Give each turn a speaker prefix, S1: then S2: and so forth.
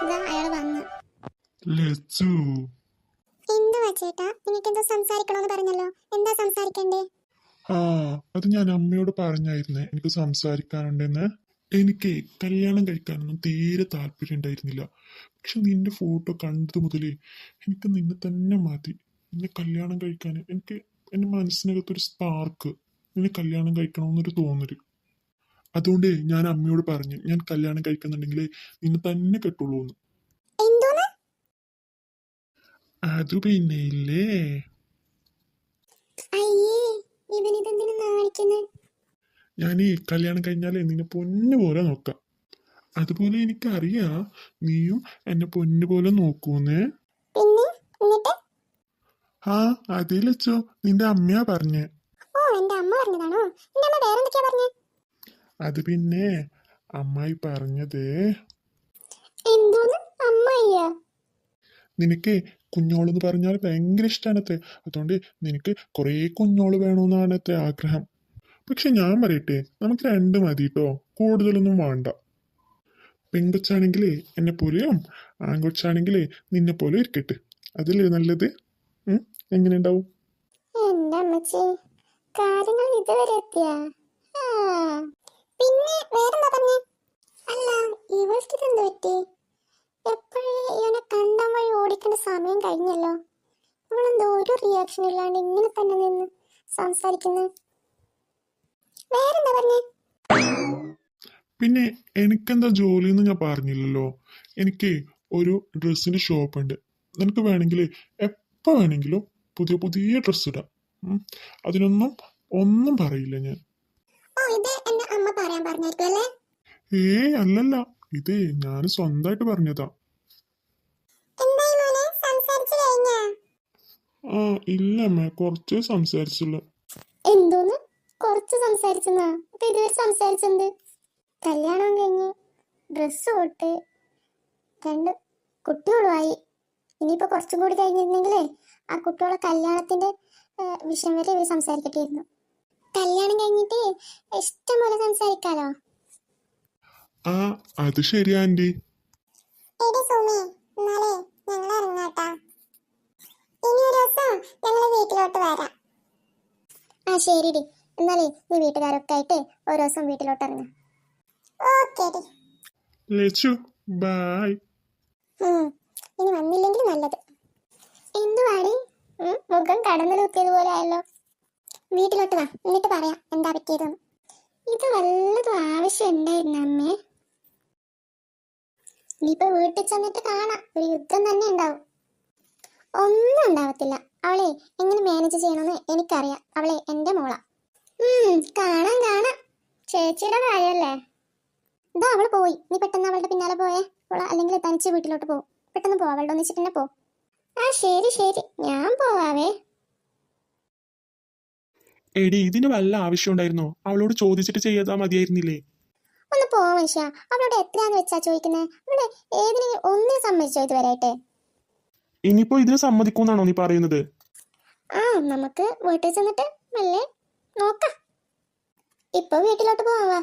S1: ഇതാ അയാൾ വന്നു.
S2: ലച്ചു,
S1: എന്തുവാ ചേട്ടാ, നിനക്കെന്തോ സംസാരിക്കണോന്ന് പറഞ്ഞല്ലോ, എന്താ സംസാരിക്കണ്ടേ?
S2: ആ അത് ഞാൻ അമ്മയോട് പറഞ്ഞായിരുന്നേ എനിക്ക് സംസാരിക്കാനുണ്ടെന്ന്. എനിക്ക് കല്യാണം കഴിക്കാനൊന്നും തീരെ താല്പര്യം ഉണ്ടായിരുന്നില്ല. പക്ഷെ നിന്റെ ഫോട്ടോ കണ്ടത് മുതലേ എനിക്ക് നിന്നെ തന്നെ മതി. നിന്നെ കല്യാണം കഴിക്കാൻ എനിക്ക് എൻ്റെ മനസ്സിനകത്തൊരു സ്പാർക്ക്, നിന്നെ കല്യാണം കഴിക്കണമെന്നൊരു തോന്നല്. അതുകൊണ്ട് ഞാൻ അമ്മയോട് പറഞ്ഞു, ഞാൻ കല്യാണം കഴിക്കുന്നുണ്ടെങ്കിൽ നിന്നെ തന്നെ കെട്ടുള്ളൂ എന്ന്.
S1: എന്തോന്ന്?
S2: അത് പിന്നെ ഇല്ലേ,
S1: അയ്യേ, ഇവനിതെന്തിനു നാണിക്കുന്നേ?
S2: ഞാൻ ഈ കല്യാണം കഴിഞ്ഞാലേ നിന്നെ പൊന്നു പോലെ നോക്കാം. അതുപോലെ എനിക്കറിയാം നീയും എന്നെ പൊന്നു പോലെ നോക്കൂന്ന്.
S1: പിന്നെ എന്നിട്ട്?
S2: ആ അതേ ലച്ചോ, നിന്റെ അമ്മയാ പറഞ്ഞേ.
S1: ഓ, എന്റെ അമ്മ പറഞ്ഞതാണോ? എന്റെ അമ്മ വേറെന്തൊക്കെയാ പറഞ്ഞേ?
S2: അത് പിന്നെ അമ്മായി പറഞ്ഞത്,
S1: എന്തോന്ന് അമ്മയ്യ?
S2: നിനക്ക് കുഞ്ഞോളെന്ന് പറഞ്ഞാൽ ഭയങ്കര ഇഷ്ടമാണത്തെ. അതുകൊണ്ട് നിനക്ക് കുറേ കുഞ്ഞോള് വേണമെന്നാണ് അത്തെ ആഗ്രഹം. പക്ഷെ ഞാൻ പറയട്ടെ, നമുക്ക് രണ്ട് മതി കേട്ടോ, കൂടുതലൊന്നും വേണ്ട. പെങ്കൊച്ചാണെങ്കിലേ എന്നെ പോലെയും ആൺകൊച്ചാണെങ്കിലേ നിന്നെ പോലെ ഇരിക്കട്ടെ. അതല്ലേ നല്ലത്? എങ്ങനെ ഉണ്ടാവും?
S1: എന്റെ അമ്മച്ചി, കാര്യങ്ങൾ ഇതുവരെ എത്തിയാ? ആ, പിന്നെ വേറെന്താ പറഞ്ഞേ? അല്ല, ഇവൾക്ക് ഇതെന്ത് പറ്റി? എപ്പോഴേ ഇവനെ കണ്ടാൻ വഴി ഓടിക്കേണ്ട സമയം കഴിഞ്ഞല്ലോ. ഇവളെന്തോ ഒരു റിയാക്ഷൻ ഇല്ലാണ്ട് ഇങ്ങനെ തന്നെ നിന്ന് സംസാരിക്കുന്നു. വേറെന്താ പറഞ്ഞേ?
S2: പിന്നെ എനിക്കെന്താ ജോലിന്ന് ഞാൻ പറഞ്ഞില്ലല്ലോ. എനിക്ക് ഒരു ഡ്രസ്സിന്റെ ഷോപ്പ് ഉണ്ട്. നിനക്ക് വേണമെങ്കിൽ എപ്പോൾ വേണമെങ്കിലും പുതിയ പുതിയ ഡ്രസ്സ് ഇടാം. അതിനൊന്നും ഒന്നും പറയില്ല ഞാൻ.
S1: ഓ, ഇത് എന്റെ അമ്മ പറയാൻ പറഞ്ഞായിരിക്കും അല്ലേ?
S2: അല്ലല്ല, ഇത് ഞാൻ സ്വന്തമായിട്ട് പറഞ്ഞതാ.
S1: എന്തായി മോനെ, സംസാരിച്ചു കഴിഞ്ഞാ?
S2: ആ ഇല്ല അമ്മ, കുറച്ച് സംസാരിച്ചുള്ളൂ.
S1: എന്തോന്ന് കുറച്ച് സംസാരിച്ചെന്നാ? അപ്പൊ ഇതുവരെ സംസാരിച്ചെന്ത്? കല്യാണം കഴിഞ്ഞ് ഡ്രസ്സ് തൊട്ട് രണ്ട് കുട്ടികളുമായി. ഇനിയിപ്പോ കുറച്ചും കൂടി കഴിഞ്ഞിരുന്നെങ്കിലേ ആ കുട്ടികളെ കല്യാണത്തിന്റെ വിഷയം വരെ ഇവർ സംസാരിക്കട്ടിരുന്നു. കല്യാണം കഴിഞ്ഞിട്ട് ഇഷ്ടം പോലെ സംസാരിക്കാലോ.
S2: ആ അത് ശരിയാ ആന്റി.
S1: എടി സുമി, എന്നാലേ ഞങ്ങൾ ഇറങ്ങാട്ടാ. ഇനി ഒരു ദിവസം ഞങ്ങൾ വീട്ടിലോട്ട് വരാം. ആ ശരിടി, എന്നാലേ നീ വീട്ടുകാരൊക്കെ ആയിട്ട് ഓരോ ദിവസം വീട്ടിലോട്ട് ഇറങ്ങാം. ഓക്കെ ഡി.
S2: ലച്ചു ബൈ.
S1: ഇനി വന്നില്ലെങ്കിൽ നല്ലത്. എന്തുവാടി മുഖം കടന്നു തൂക്കിയതുപോലെ ആയല്ലോ? വീട്ടിലോട്ട് വാ, എന്നിട്ട് പറയാം എന്താ പറ്റിയതെന്ന്. ഇത് വല്ലതും ആവശ്യം ഉണ്ടായിരുന്നു അമ്മേ? ഇനിയിപ്പോ വീട്ടിൽ ചെന്നിട്ട് കാണാം, ഒരു യുദ്ധം തന്നെ ഉണ്ടാവും. ഒന്നും ഉണ്ടാവത്തില്ല. അവളെ എങ്ങനെ മാനേജ് ചെയ്യണമെന്ന് എനിക്കറിയാം. അവളെ എന്റെ മോളാ. കാണാം കാണാം, ചേച്ചിയുടെ കാര്യല്ലേ. ഇതാ അവള് പോയി. നീ പെട്ടെന്ന് അവളുടെ പിന്നാലെ പോയേ. അല്ലെങ്കിൽ തനിച്ച് വീട്ടിലോട്ട് പോകും. പെട്ടെന്ന് പോ, അവളുടെ ഒന്നിച്ചിട്ട് തന്നെ പോ. ആ ശരി ശരി, ഞാൻ പോവാവേ.
S2: എടി, ഇതിന് വല്ല ആവശ്യം ഉണ്ടായിരുന്നോ? അവളോട് ചോദിച്ചിട്ട് ചെയ്താൽ മതിയായിരുന്നില്ലേ?
S1: ഒന്ന് പോ മനുഷ്യ. അവളോട് എത്രയാന്ന് വെച്ചാ ചോദിക്കുന്നത്? അവള് ഏതിനെങ്കിലും ഒന്നിനും സമ്മതിച്ചോ ഇതുവരെയായിട്ട്?
S2: ഇനിയിപ്പോ ഇതിന് സമ്മതിക്കൂന്നാണോ നീ പറയുന്നത്?
S1: ആ, നമുക്ക് വീട്ടിൽ ചെന്നിട്ട് മെല്ലെ നോക്കാം. ഇപ്പൊ വീട്ടിലോട്ട് പോവാ.